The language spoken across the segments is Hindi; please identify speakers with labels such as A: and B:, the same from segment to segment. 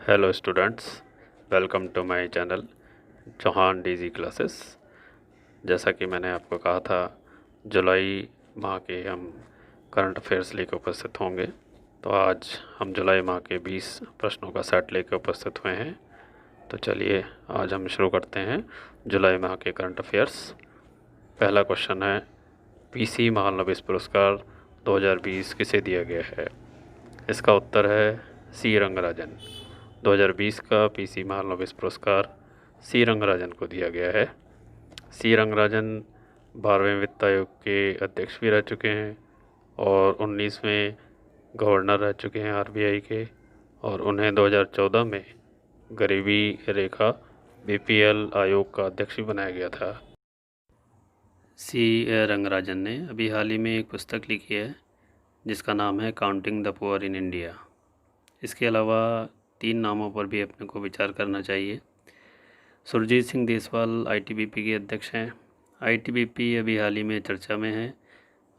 A: Hello students, welcome to my channel Chauhan DG classes. जैसा कि मैंने आपको कहा था, जुलाई माह के हम करंट अफेयर्स लेकर उपस्थित होंगे। तो आज हम जुलाई माह के 20 प्रश्नों का सेट लेकर उपस्थित हुए हैं। तो चलिए आज हम शुरू करते हैं जुलाई माह के करंट अफेयर्स। पहला क्वेश्चन है, पीसी महालनोबिस पुरस्कार 2020 किसे दिया गया है? इसका उत्तर है सी रंगराजन। 2020 का पीसी महालनोबिस पुरस्कार सी रंगराजन को दिया गया है। सी रंगराजन 12वें वित्त आयोग के अध्यक्ष भी रह चुके हैं और 19वें गवर्नर रह चुके हैं आरबीआई के, और उन्हें 2014 में गरीबी रेखा बीपीएल आयोग का अध्यक्ष भी बनाया गया था। सी रंगराजन ने अभी हाल ही में एक पुस्तक लिखी है जिसका नाम है counting the poor in India. इसके अलावा 3 नामों पर भी अपने को विचार करना चाहिए। सुरजीत सिंह देसवाल आईटीबीपी के अध्यक्ष हैं। आईटीबीपी अभी हाल ही में चर्चा में है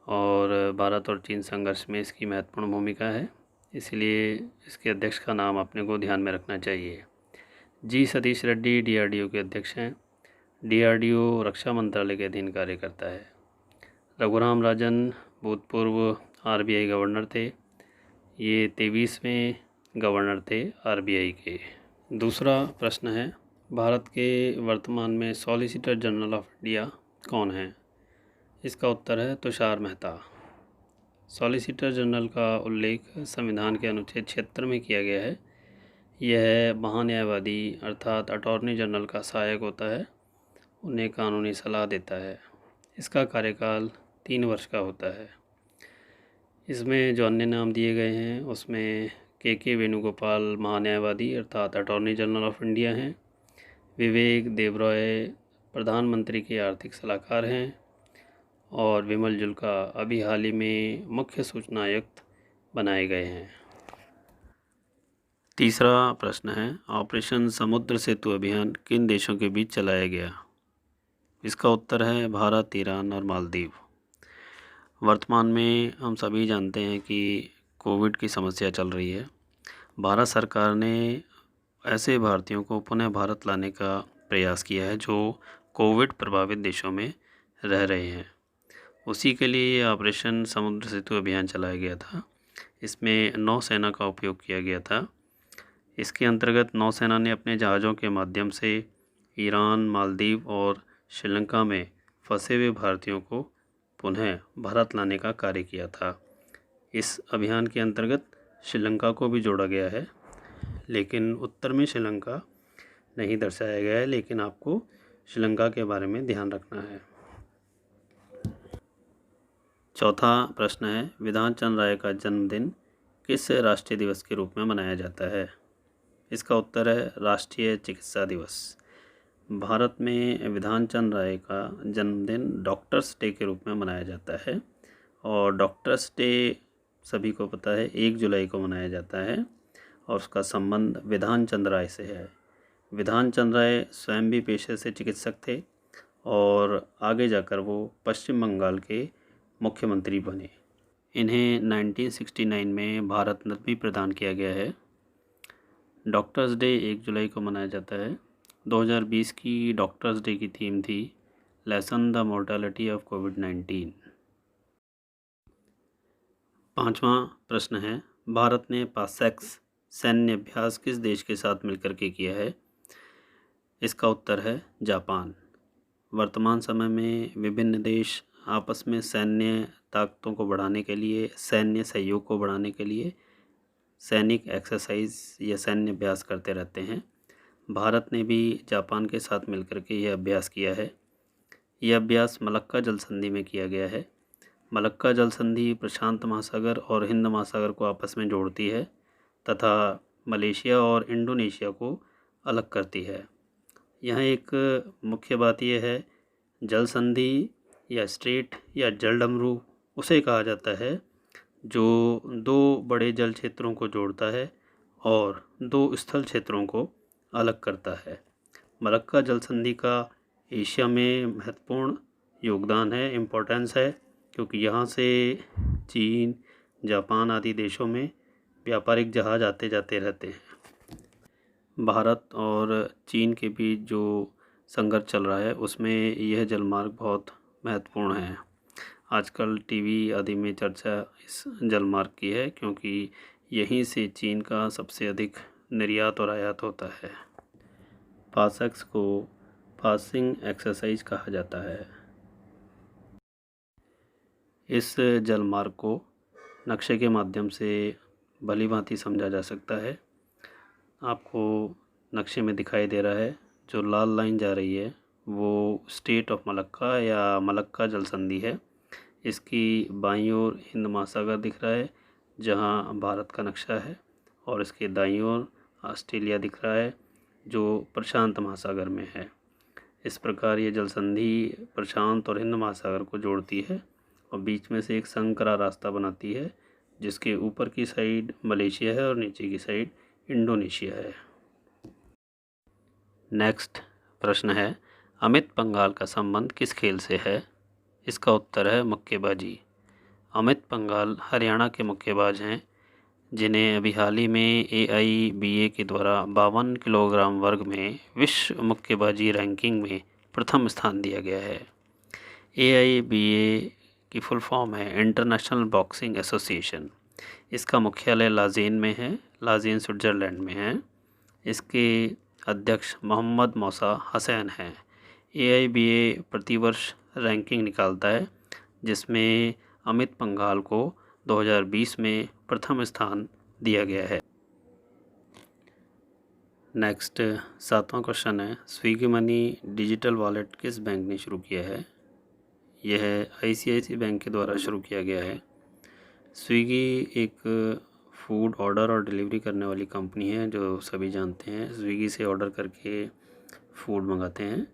A: और भारत और चीन संघर्ष में इसकी महत्वपूर्ण भूमिका है, इसलिए इसके अध्यक्ष का नाम अपने को ध्यान में रखना चाहिए। जी सतीश रेड्डी डीआरडीओ के अध्यक्ष हैं। डीआरडीओ रक्षा मंत्रालय के अधीन कार्य करता है। रघुराम राजन भूतपूर्व आरबीआई गवर्नर थे। ये 23वें गवर्नर थे आरबीआई के। दूसरा प्रश्न है, भारत के वर्तमान में सॉलिसिटर जनरल ऑफ इंडिया कौन है? इसका उत्तर है तुषार मेहता। सॉलिसिटर जनरल का उल्लेख संविधान के अनुच्छेद 76 में किया गया है। यह महान्यायवादी अर्थात अटॉर्नी जनरल का सहायक होता है, उन्हें कानूनी सलाह देता है। इसका कार्यकाल 3 वर्ष का होता है। इसमें जो अन्य नाम दिए गए हैं उसमें के वेणुगोपाल महान्यायवादी अर्थात अटॉर्नी जनरल ऑफ इंडिया हैं। विवेक देबरॉय प्रधानमंत्री के आर्थिक सलाहकार हैं और विमल जुल्का अभी हाल ही में मुख्य सूचना आयुक्त बनाए गए हैं। तीसरा प्रश्न है, ऑपरेशन समुद्र सेतु अभियान किन देशों के बीच चलाया गया? इसका उत्तर है भारत, ईरान और मालदीव। वर्तमान में हम सभी जानते हैं कि कोविड की समस्या चल रही है। भारत सरकार ने ऐसे भारतीयों को पुनः भारत लाने का प्रयास किया है जो कोविड प्रभावित देशों में रह रहे हैं। उसी के लिए ऑपरेशन समुद्र सेतु अभियान चलाया गया था। इसमें नौसेना का उपयोग किया गया था। इसके अंतर्गत नौसेना ने अपने जहाज़ों के माध्यम से ईरान, मालदीव और श्रीलंका में फंसे हुए भारतीयों को पुनः भारत लाने का कार्य किया था। इस अभियान के अंतर्गत श्रीलंका को भी जोड़ा गया है, लेकिन उत्तर में श्रीलंका नहीं दर्शाया गया है, लेकिन आपको श्रीलंका के बारे में ध्यान रखना है। चौथा प्रश्न है, विधान चंद्र राय का जन्मदिन किस राष्ट्रीय दिवस के रूप में मनाया जाता है? इसका उत्तर है राष्ट्रीय चिकित्सा दिवस। भारत में विधान चंद्र राय का जन्मदिन डॉक्टर्स डे के रूप में मनाया जाता है और डॉक्टर्स डे सभी को पता है 1 जुलाई को मनाया जाता है और उसका संबंध विधान चंद्र राय से है। विधान चंद्र राय स्वयं भी पेशे से चिकित्सक थे और आगे जाकर वो पश्चिम बंगाल के मुख्यमंत्री बने। इन्हें 1969 में भारत रत्न भी प्रदान किया गया है। डॉक्टर्स डे 1 जुलाई को मनाया जाता है। 2020 की डॉक्टर्स डे की थीम थी लेसन द मोर्टेलिटी ऑफ कोविड-19। पांचवा प्रश्न है, भारत ने पासैक्स सैन्य अभ्यास किस देश के साथ मिलकर के किया है? इसका उत्तर है जापान। वर्तमान समय में विभिन्न देश आपस में सैन्य ताकतों को बढ़ाने के लिए, सैन्य सहयोग को बढ़ाने के लिए सैनिक एक्सरसाइज या सैन्य अभ्यास करते रहते हैं। भारत ने भी जापान के साथ मिलकर के यह अभ्यास किया है। यह अभ्यास मलक्का जल संधि में किया गया है। मलक्का जल संधि प्रशांत महासागर और हिंद महासागर को आपस में जोड़ती है तथा मलेशिया और इंडोनेशिया को अलग करती है। यहाँ एक मुख्य बात यह है, जल संधि या स्ट्रेट या जलडमरू उसे कहा जाता है जो 2 बड़े जल क्षेत्रों को जोड़ता है और 2 स्थल क्षेत्रों को अलग करता है। मलक्का जल संधि का एशिया में महत्वपूर्ण योगदान है, इम्पोर्टेंस है, क्योंकि यहाँ से चीन, जापान आदि देशों में व्यापारिक जहाज़ आते जाते रहते हैं। भारत और चीन के बीच जो संघर्ष चल रहा है उसमें यह जलमार्ग बहुत महत्वपूर्ण है। आजकल टीवी आदि में चर्चा इस जलमार्ग की है क्योंकि यहीं से चीन का सबसे अधिक निर्यात और आयात होता है। पासक्स को पासिंग एक्सरसाइज कहा जाता है। इस जलमार्ग को नक्शे के माध्यम से भलीभांति समझा जा सकता है। आपको नक्शे में दिखाई दे रहा है जो लाल लाइन जा रही है वो स्टेट ऑफ मलक्का या मलक्का जल संधि है। इसकी बाईं ओर हिंद महासागर दिख रहा है जहां भारत का नक्शा है, और इसके दाईं ओर ऑस्ट्रेलिया दिख रहा है जो प्रशांत महासागर में है। इस प्रकार ये जल संधि प्रशांत और हिंद महासागर को जोड़ती है और बीच में से एक संकरा रास्ता बनाती है जिसके ऊपर की साइड मलेशिया है और नीचे की साइड इंडोनेशिया है। नेक्स्ट प्रश्न है, अमित पंघाल का संबंध किस खेल से है? इसका उत्तर है मुक्केबाजी। अमित पंघाल हरियाणा के मुक्केबाज हैं जिन्हें अभी हाल ही में AIBA के द्वारा 52 किलोग्राम वर्ग में विश्व मुक्केबाजी रैंकिंग में प्रथम स्थान दिया गया है। AIBA की फुल फॉर्म है इंटरनेशनल बॉक्सिंग एसोसिएशन। इसका मुख्यालय लाजेन में है, लाजेन स्विट्ज़रलैंड में है। इसके अध्यक्ष मोहम्मद मौसा हसैन हैं। AIBA प्रतिवर्ष रैंकिंग निकालता है जिसमें अमित पंघाल को 2020 में प्रथम स्थान दिया गया है। नेक्स्ट 7वां क्वेश्चन है, स्विगी मनी डिजिटल वॉलेट किस बैंक ने शुरू किया है? यह ICICI बैंक के द्वारा शुरू किया गया है। स्विगी एक फूड ऑर्डर और डिलीवरी करने वाली कंपनी है जो सभी जानते हैं। स्विगी से ऑर्डर करके फूड मंगाते हैं।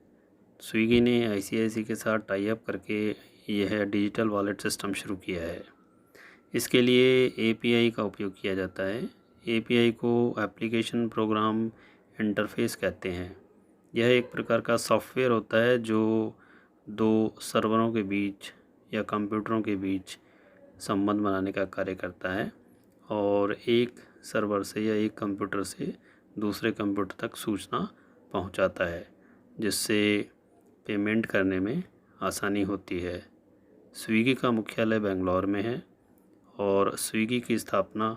A: स्विगी ने ICICI के साथ टाई अप करके यह डिजिटल वॉलेट सिस्टम शुरू किया है। इसके लिए API का उपयोग किया जाता है। API को एप्लीकेशन प्रोग्राम इंटरफेस कहते हैं। यह एक प्रकार का सॉफ्टवेयर होता है जो दो सर्वरों के बीच या कंप्यूटरों के बीच संबंध बनाने का कार्य करता है और एक सर्वर से या एक कंप्यूटर से दूसरे कंप्यूटर तक सूचना पहुंचाता है जिससे पेमेंट करने में आसानी होती है। स्विगी का मुख्यालय बेंगलोर में है और स्विगी की स्थापना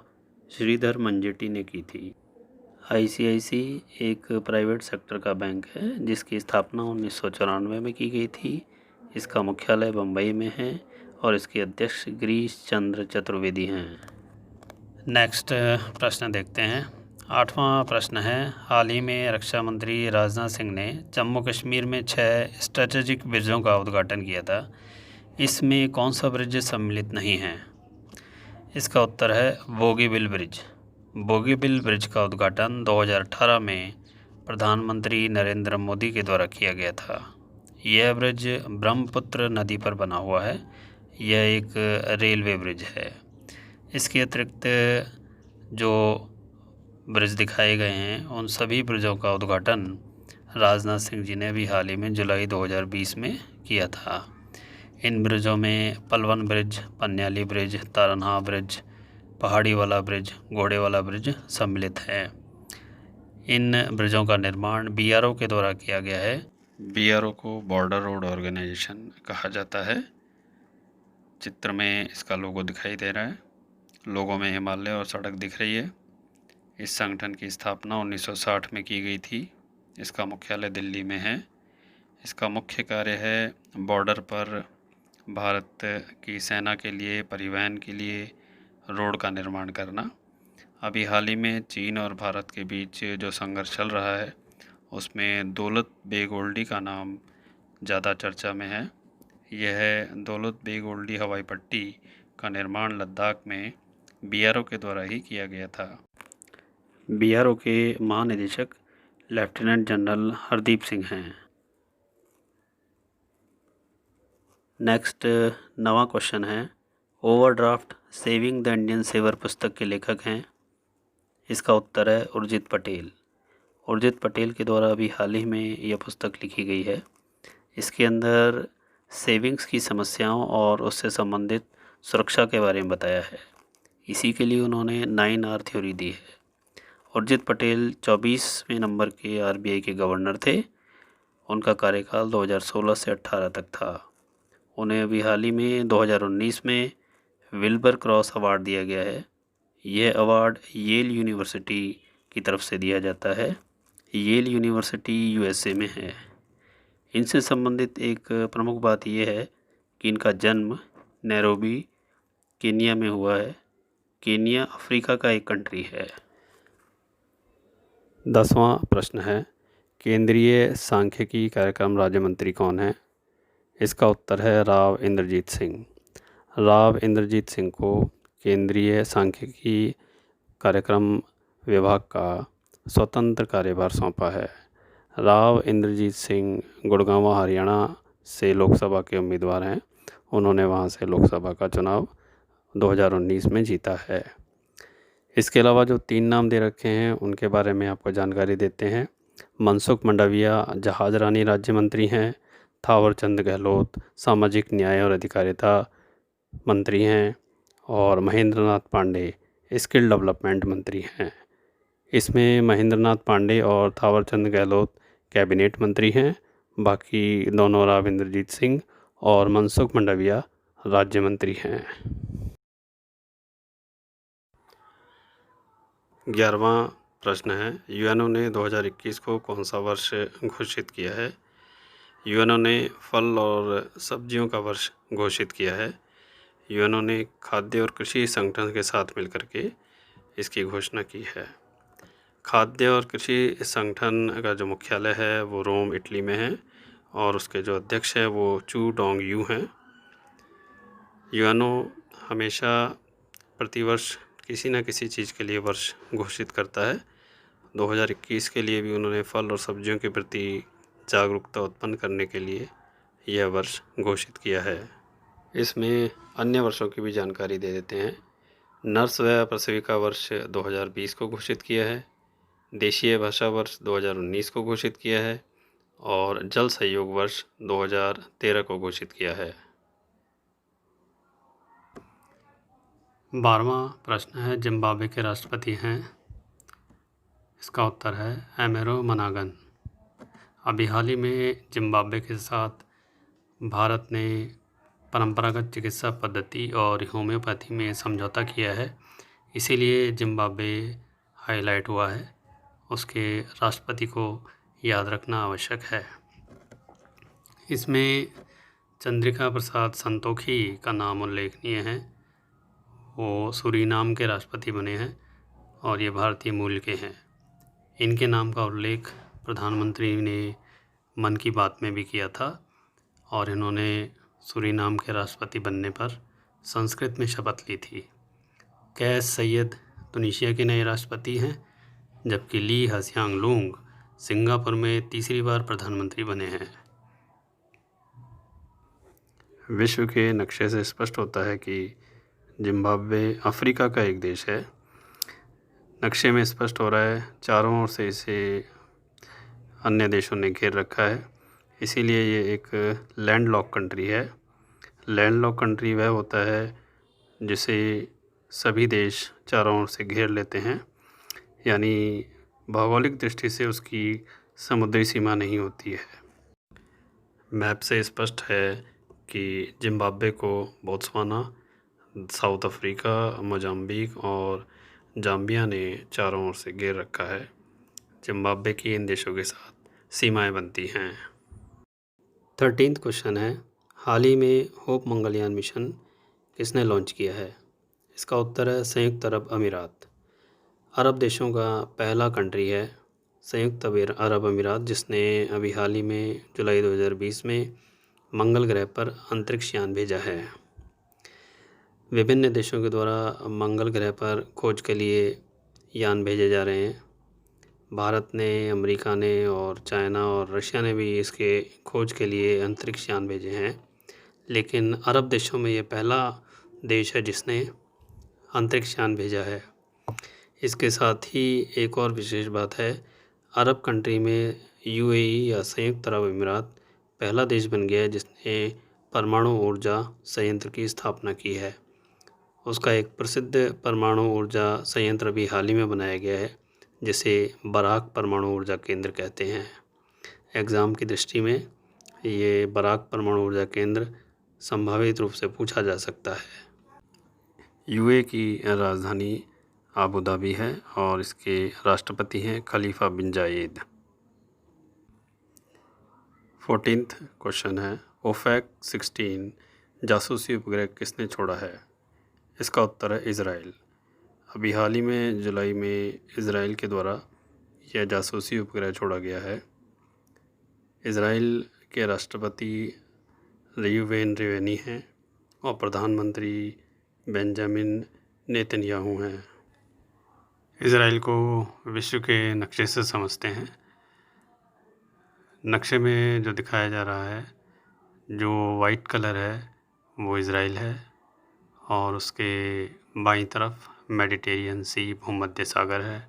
A: श्रीधर मंजेटी ने की थी। ICICI एक प्राइवेट सेक्टर का बैंक है जिसकी स्थापना 1994 में की गई थी। इसका मुख्यालय बम्बई में है और इसके अध्यक्ष गिरीश चंद्र चतुर्वेदी हैं। नेक्स्ट प्रश्न देखते हैं। 8वां प्रश्न है, हाल ही में रक्षा मंत्री राजनाथ सिंह ने जम्मू कश्मीर में 6 स्ट्रेटेजिक ब्रिजों का उद्घाटन किया था। इसमें कौन सा ब्रिज सम्मिलित नहीं है? इसका उत्तर है बोगीबिल ब्रिज। बोगीबिल ब्रिज का उद्घाटन 2018 में प्रधानमंत्री नरेंद्र मोदी के द्वारा किया गया था। यह ब्रिज ब्रह्मपुत्र नदी पर बना हुआ है। यह एक रेलवे ब्रिज है। इसके अतिरिक्त जो ब्रिज दिखाए गए हैं उन सभी ब्रिजों का उद्घाटन राजनाथ सिंह जी ने भी हाल ही में जुलाई 2020 में किया था। इन ब्रिजों में पलवन ब्रिज, पन्याली ब्रिज, तारन्हा ब्रिज, पहाड़ी वाला ब्रिज, घोड़े वाला ब्रिज सम्मिलित हैं। इन ब्रिजों का निर्माण BRO के द्वारा किया गया है। BRO को बॉर्डर रोड ऑर्गेनाइजेशन कहा जाता है। चित्र में इसका लोगो दिखाई दे रहा है। लोगों में हिमालय और सड़क दिख रही है। इस संगठन की स्थापना 1960 में की गई थी। इसका मुख्यालय दिल्ली में है। इसका मुख्य कार्य है बॉर्डर पर भारत की सेना के लिए, परिवहन के लिए रोड का निर्माण करना। अभी हाल ही में चीन और भारत के बीच जो संघर्ष चल रहा है उसमें दौलत बेग ओल्डी का नाम ज़्यादा चर्चा में है। यह दौलत बेग ओल्डी हवाई पट्टी का निर्माण लद्दाख में BRO के द्वारा ही किया गया था। BRO के महानिदेशक लेफ्टिनेंट जनरल हरदीप सिंह हैं। नेक्स्ट 9वां क्वेश्चन है, overdraft saving the Indian saver पुस्तक के लेखक हैं? इसका उत्तर है उर्जित पटेल। उर्जित पटेल के द्वारा अभी हाल ही में यह पुस्तक लिखी गई है। इसके अंदर सेविंग्स की समस्याओं और उससे संबंधित सुरक्षा के बारे में बताया है। इसी के लिए उन्होंने 9R थ्योरी दी है उर्जित पटेल 24वें नंबर के आरबीआई के गवर्नर थे। उनका कार्यकाल 2016 से 18 तक था। उन्हें अभी हाल ही में 2019 में विल्बर क्रॉस अवार्ड दिया गया है। यह अवार्ड येल यूनिवर्सिटी की तरफ से दिया जाता है। येल यूनिवर्सिटी यूएसए में है। इनसे संबंधित एक प्रमुख बात यह है कि इनका जन्म नैरोबी केनिया में हुआ है। केनिया अफ्रीका का एक कंट्री है। 10वां प्रश्न है, केंद्रीय सांख्यिकी कार्यक्रम राज्य मंत्री कौन है? इसका उत्तर है राव इंद्रजीत सिंह। राव इंद्रजीत सिंह को केंद्रीय सांख्यिकी कार्यक्रम विभाग का स्वतंत्र कार्यभार सौंपा है। राव इंद्रजीत सिंह गुड़गांव हरियाणा से लोकसभा के उम्मीदवार हैं। उन्होंने वहां से लोकसभा का चुनाव 2019 में जीता है। इसके अलावा जो 3 नाम दे रखे हैं उनके बारे में आपको जानकारी देते हैं। मनसुख मंडाविया जहाज रानी राज्य मंत्री हैं। थावरचंद गहलोत सामाजिक न्याय और अधिकारिता मंत्री हैं। और महेंद्र नाथ पांडे स्किल डेवलपमेंट मंत्री हैं। इसमें महेंद्र नाथ पांडे और थावरचंद गहलोत कैबिनेट मंत्री हैं। बाकी दोनों राव इंद्रजीत सिंह और मनसुख मंडाविया राज्य मंत्री हैं। 11वां प्रश्न है, यूएनओ ने 2021 को कौन सा वर्ष घोषित किया है? यूएनओ ने फल और सब्जियों का वर्ष घोषित किया है। यूएनओ ने खाद्य और कृषि संगठन के साथ मिलकर के इसकी घोषणा की है। खाद्य और कृषि संगठन का जो मुख्यालय है वो रोम इटली में है और उसके जो अध्यक्ष है वो चू डोंग यू हैं। यूएनओ हमेशा प्रतिवर्ष किसी न किसी चीज़ के लिए वर्ष घोषित करता है। 2021 के लिए भी उन्होंने फल और सब्जियों के प्रति जागरूकता उत्पन्न करने के लिए यह वर्ष घोषित किया है। इसमें अन्य वर्षों की भी जानकारी दे देते हैं। नर्स व प्रसविका वर्ष 2020 को घोषित किया है। देशीय भाषा वर्ष 2019 को घोषित किया है और जल सहयोग वर्ष 2013 को घोषित किया है। 12वां प्रश्न है, जिम्बाब्वे के राष्ट्रपति हैं? इसका उत्तर है एमेरो मनागन। अभी हाल ही में जिम्बाब्वे के साथ भारत ने परंपरागत चिकित्सा पद्धति और होम्योपैथी में समझौता किया है, इसीलिए जिम्बाब्वे हाईलाइट हुआ है। उसके राष्ट्रपति को याद रखना आवश्यक है। इसमें चंद्रिका प्रसाद संतोखी का नाम उल्लेखनीय है। वो सूरीनाम के राष्ट्रपति बने हैं और ये भारतीय मूल के हैं। इनके नाम का उल्लेख प्रधानमंत्री ने मन की बात में भी किया था और इन्होंने सूरीनाम के राष्ट्रपति बनने पर संस्कृत में शपथ ली थी। कैस सैयद तुनीशिया के नए राष्ट्रपति हैं, जबकि ली हसियांग लूंग सिंगापुर में तीसरी बार प्रधानमंत्री बने हैं। विश्व के नक्शे से स्पष्ट होता है कि जिम्बाब्वे अफ्रीका का एक देश है। नक्शे में स्पष्ट हो रहा है, चारों ओर से इसे अन्य देशों ने घेर रखा है, इसीलिए ये एक लैंडलॉक कंट्री है। लैंडलॉक कंट्री वह होता है जिसे सभी देश चारों ओर से घेर लेते हैं, यानी भौगोलिक दृष्टि से उसकी समुद्री सीमा नहीं होती है। मैप से स्पष्ट है कि जिम्बाब्वे को बोत्सवाना, साउथ अफ्रीका, मोजाम्बिक और जाम्बिया ने चारों ओर से घेर रखा है। जिम्बाब्वे की इन देशों के साथ सीमाएं बनती हैं। 13वां क्वेश्चन है, हाल ही में होप मंगलयान मिशन किसने लॉन्च किया है? इसका उत्तर है संयुक्त अरब अमीरात। अरब देशों का पहला कंट्री है संयुक्त अरब अमीरात, जिसने अभी हाल ही में जुलाई 2020 में मंगल ग्रह पर अंतरिक्ष यान भेजा है। विभिन्न देशों के द्वारा मंगल ग्रह पर खोज के लिए यान भेजे जा रहे हैं। भारत ने, अमेरिका ने और चाइना और रशिया ने भी इसके खोज के लिए अंतरिक्ष यान भेजे हैं, लेकिन अरब देशों में ये पहला देश है जिसने अंतरिक्ष यान भेजा है। इसके साथ ही एक और विशेष बात है, अरब कंट्री में यूएई या संयुक्त अरब अमीरात पहला देश बन गया है जिसने परमाणु ऊर्जा संयंत्र की स्थापना की है। उसका एक प्रसिद्ध परमाणु ऊर्जा संयंत्र भी हाल ही में बनाया गया है, जिसे बराक परमाणु ऊर्जा केंद्र कहते हैं। एग्ज़ाम की दृष्टि में ये बराक परमाणु ऊर्जा केंद्र संभावित रूप से पूछा जा सकता है। यूएई की राजधानी आबू धाबी है और इसके राष्ट्रपति हैं खलीफा बिन जायेद। 14th क्वेश्चन है, ओफेक 16 जासूसी उपग्रह किसने छोड़ा है? इसका उत्तर है इज़राइल। अभी हाल ही में जुलाई में इज़राइल के द्वारा यह जासूसी उपग्रह छोड़ा गया है। इज़राइल के राष्ट्रपति रियूवेन रिवेनी हैं और प्रधानमंत्री बेंजामिन नेतन्याहू हैं। इज़राइल को विश्व के नक्शे से समझते हैं। नक्शे में जो दिखाया जा रहा है, जो वाइट कलर है वो इज़राइल है और उसके बाईं तरफ मेडिटेरियन सी भूमध्य सागर है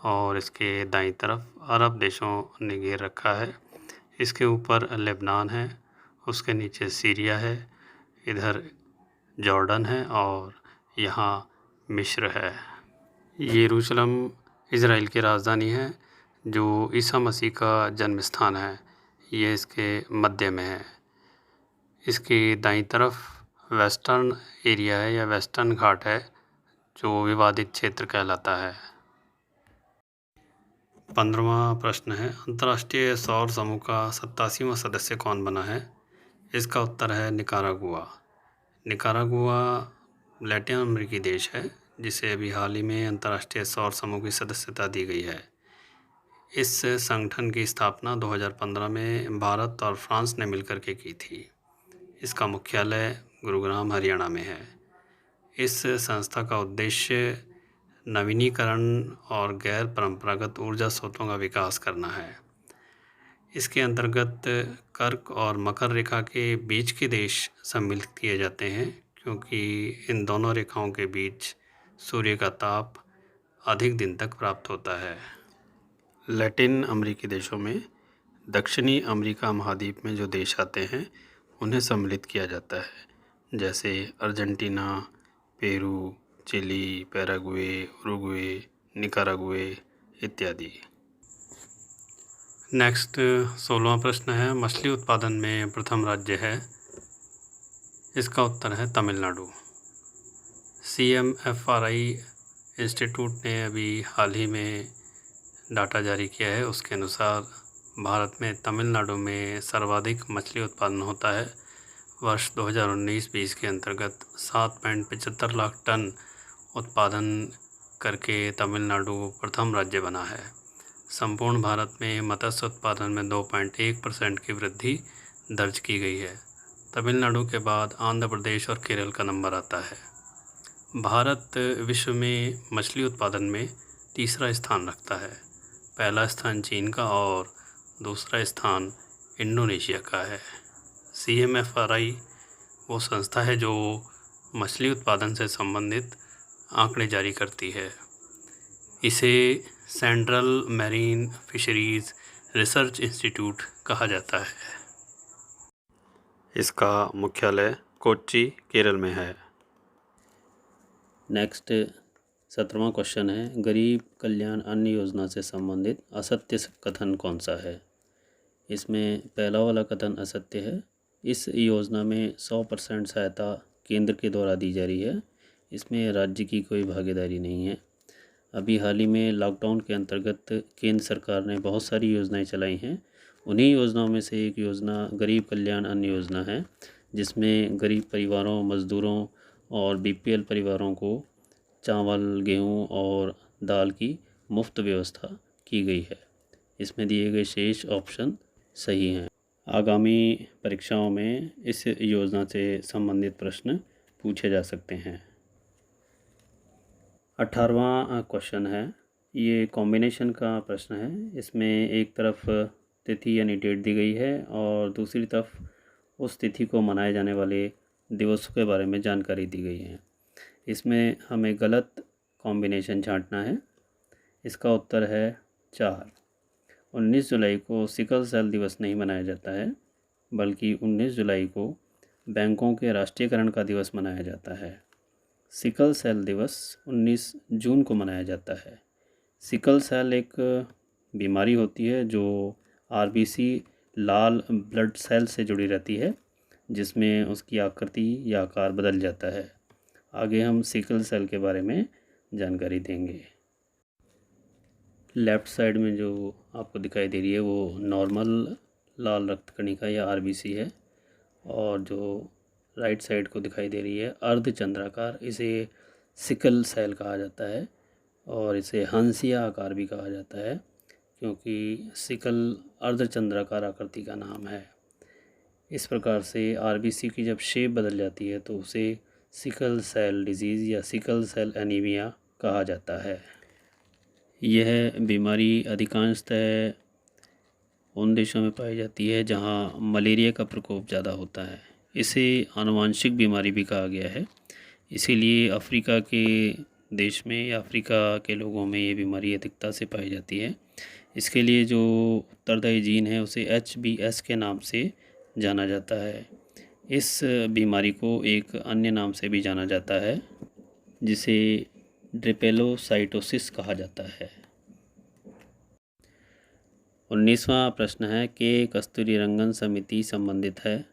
A: और इसके दाईं तरफ अरब देशों ने घेर रखा है। इसके ऊपर लेबनान है, उसके नीचे सीरिया है, इधर जॉर्डन है और यहाँ मिस्र है। यरूशलेम इज़राइल की राजधानी है जो ईसा मसीह का जन्म स्थान है। ये इसके मध्य में है। इसकी दाईं तरफ वेस्टर्न एरिया है या वेस्टर्न घाट है जो विवादित क्षेत्र कहलाता है। 15वां प्रश्न है, अंतर्राष्ट्रीय सौर समूह का 87वां सदस्य कौन बना है? इसका उत्तर है निकारागुआ। निकारागुआ लैटिन अमेरिकी देश है जिसे अभी हाल ही में अंतर्राष्ट्रीय सौर समूह की सदस्यता दी गई है। इस संगठन की स्थापना 2015 में भारत और फ्रांस ने मिलकर के की थी। इसका मुख्यालय गुरुग्राम हरियाणा में है। इस संस्था का उद्देश्य नवीनीकरण और गैर परंपरागत ऊर्जा स्रोतों का विकास करना है। इसके अंतर्गत कर्क और मकर रेखा के बीच के देश सम्मिलित किए जाते हैं क्योंकि इन दोनों रेखाओं के बीच सूर्य का ताप अधिक दिन तक प्राप्त होता है। लैटिन अमेरिकी देशों में दक्षिणी अमेरिका महाद्वीप में जो देश आते हैं उन्हें सम्मिलित किया जाता है, जैसे Argentina, Peru, Chile, Paraguay, Uruguay, Nicaragua इत्यादि। नेक्स्ट 16वां प्रश्न है, मछली उत्पादन में प्रथम राज्य है। इसका उत्तर है तमिलनाडु। CMFRI इंस्टीट्यूट ने अभी हाल ही में डाटा जारी किया है। उसके अनुसार भारत में तमिलनाडु में सर्वाधिक मछली उत्पादन होता है। वर्ष 2019-20 के अंतर्गत 7.75 लाख टन उत्पादन करके तमिलनाडु प्रथम राज्य बना है। संपूर्ण भारत में मत्स्य उत्पादन में 2.1% की वृद्धि दर्ज की गई है। तमिलनाडु के बाद आंध्र प्रदेश और केरल का नंबर आता है। भारत विश्व में मछली उत्पादन में तीसरा स्थान रखता है। पहला स्थान चीन का और दूसरा स्थान इंडोनेशिया का है। CMFRI वो संस्था है जो मछली उत्पादन से संबंधित आंकड़े जारी करती है। इसे central marine fisheries research institute कहा जाता है। इसका मुख्यालय कोच्चि, केरल में है। नेक्स्ट 17वां क्वेश्चन है, गरीब कल्याण अन्न योजना से संबंधित असत्य कथन कौन सा है? इसमें पहला वाला कथन असत्य है। इस योजना में 100% सहायता केंद्र के द्वारा दी जा रही है। इसमें राज्य की कोई भागीदारी नहीं है। अभी हाल ही में लॉकडाउन के अंतर्गत केंद्र सरकार ने बहुत सारी योजनाएं चलाई हैं। उन्हीं योजनाओं में से एक योजना गरीब कल्याण अन्न योजना है, जिसमें गरीब परिवारों, मज़दूरों और BPL परिवारों को चावल, गेहूं और दाल की मुफ्त व्यवस्था की गई है। इसमें दिए गए शेष ऑप्शन सही हैं। आगामी परीक्षाओं में इस योजना से संबंधित प्रश्न पूछे जा सकते हैं। 18वां क्वेश्चन है, ये कॉम्बिनेशन का प्रश्न है। इसमें एक तरफ तिथि यानी डेट दी गई है और दूसरी तरफ उस तिथि को मनाए जाने वाले दिवसों के बारे में जानकारी दी गई है। इसमें हमें गलत कॉम्बिनेशन छांटना है। इसका उत्तर है 4। 19 जुलाई को सिकल सेल दिवस नहीं मनाया जाता है, बल्कि 19 जुलाई को बैंकों के राष्ट्रीयकरण का दिवस मनाया जाता है। सिकल सेल दिवस 19 जून को मनाया जाता है। सिकल सेल एक बीमारी होती है जो आरबीसी लाल ब्लड सेल से जुड़ी रहती है, जिसमें उसकी आकृति या आकार बदल जाता है। आगे हम सिकल सेल के बारे में जानकारी देंगे। लेफ़्ट साइड में जो आपको दिखाई दे रही है वो नॉर्मल लाल रक्त कणिका या आरबीसी है, और जो राइट साइड को दिखाई दे रही है अर्धचंद्राकार, इसे सिकल सेल कहा जाता है और इसे हंसिया आकार भी कहा जाता है, क्योंकि सिकल अर्धचंद्राकार आकृति का नाम है। इस प्रकार से आरबीसी की जब शेप बदल जाती है तो उसे सिकल सेल डिजीज़ या सिकल सेल एनीमिया कहा जाता है। यह बीमारी अधिकांशतः उन देशों में पाई जाती है जहां मलेरिया का प्रकोप ज़्यादा होता है। इसे आनुवंशिक बीमारी भी कहा गया है, इसीलिए अफ्रीका के देश में या अफ्रीका के लोगों में ये बीमारी अधिकता से पाई जाती है। इसके लिए जो उत्तरदायी जीन है उसे HBS के नाम से जाना जाता है। इस बीमारी को एक अन्य नाम से भी जाना जाता है, जिसे ड्रिपेलोसाइटोसिस कहा जाता है। 19वां प्रश्न है कि कस्तूरीरंगन समिति संबंधित है।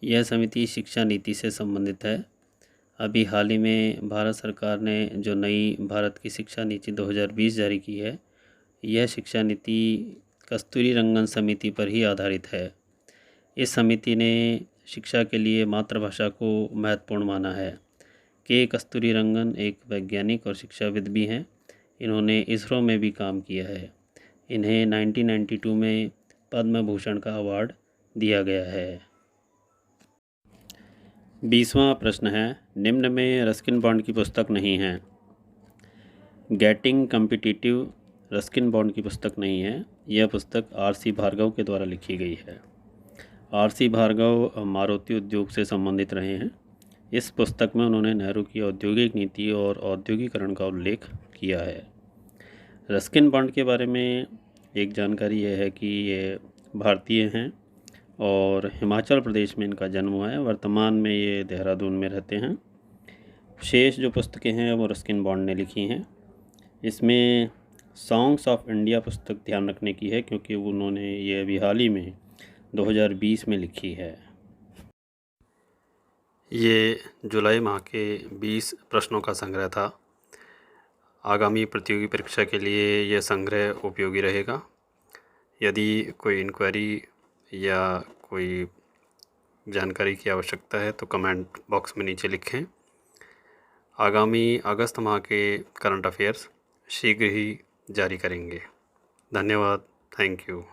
A: यह समिति शिक्षा नीति से संबंधित है। अभी हाल ही में भारत सरकार ने जो नई भारत की शिक्षा नीति 2020 जारी की है, यह शिक्षा नीति कस्तूरीरंगन समिति पर ही आधारित है। इस समिति ने शिक्षा के लिए मातृभाषा को महत्वपूर्ण माना है। के कस्तूरीरंगन एक वैज्ञानिक और शिक्षाविद भी हैं। इन्होंने इसरो में भी काम किया है। इन्हें 1992 में पद्म भूषण का अवार्ड दिया गया है। 20वां प्रश्न है, निम्न में रस्किन बॉन्ड की पुस्तक नहीं है। गेटिंग कॉम्पिटिटिव रस्किन बॉन्ड की पुस्तक नहीं है। यह पुस्तक RC भार्गव के द्वारा लिखी गई है। RC भार्गव मारुति उद्योग से संबंधित रहे हैं। इस पुस्तक में उन्होंने नेहरू की औद्योगिक नीति और औद्योगिकरण का उल्लेख किया है। रस्किन बॉन्ड के बारे में एक जानकारी यह है कि ये भारतीय हैं और हिमाचल प्रदेश में इनका जन्म हुआ है। वर्तमान में ये देहरादून में रहते हैं। शेष जो पुस्तकें हैं वो रस्किन बॉन्ड ने लिखी हैं। इसमें सॉन्ग्स ऑफ इंडिया पुस्तक ध्यान रखने की है, क्योंकि उन्होंने ये अभी हाल ही में 2020 में लिखी है। ये जुलाई माह के 20 प्रश्नों का संग्रह था। आगामी प्रतियोगी परीक्षा के लिए यह संग्रह उपयोगी रहेगा। यदि कोई इंक्वायरी या कोई जानकारी की आवश्यकता है तो कमेंट बॉक्स में नीचे लिखें। आगामी अगस्त माह के करंट अफेयर्स शीघ्र ही जारी करेंगे। धन्यवाद। Thank you.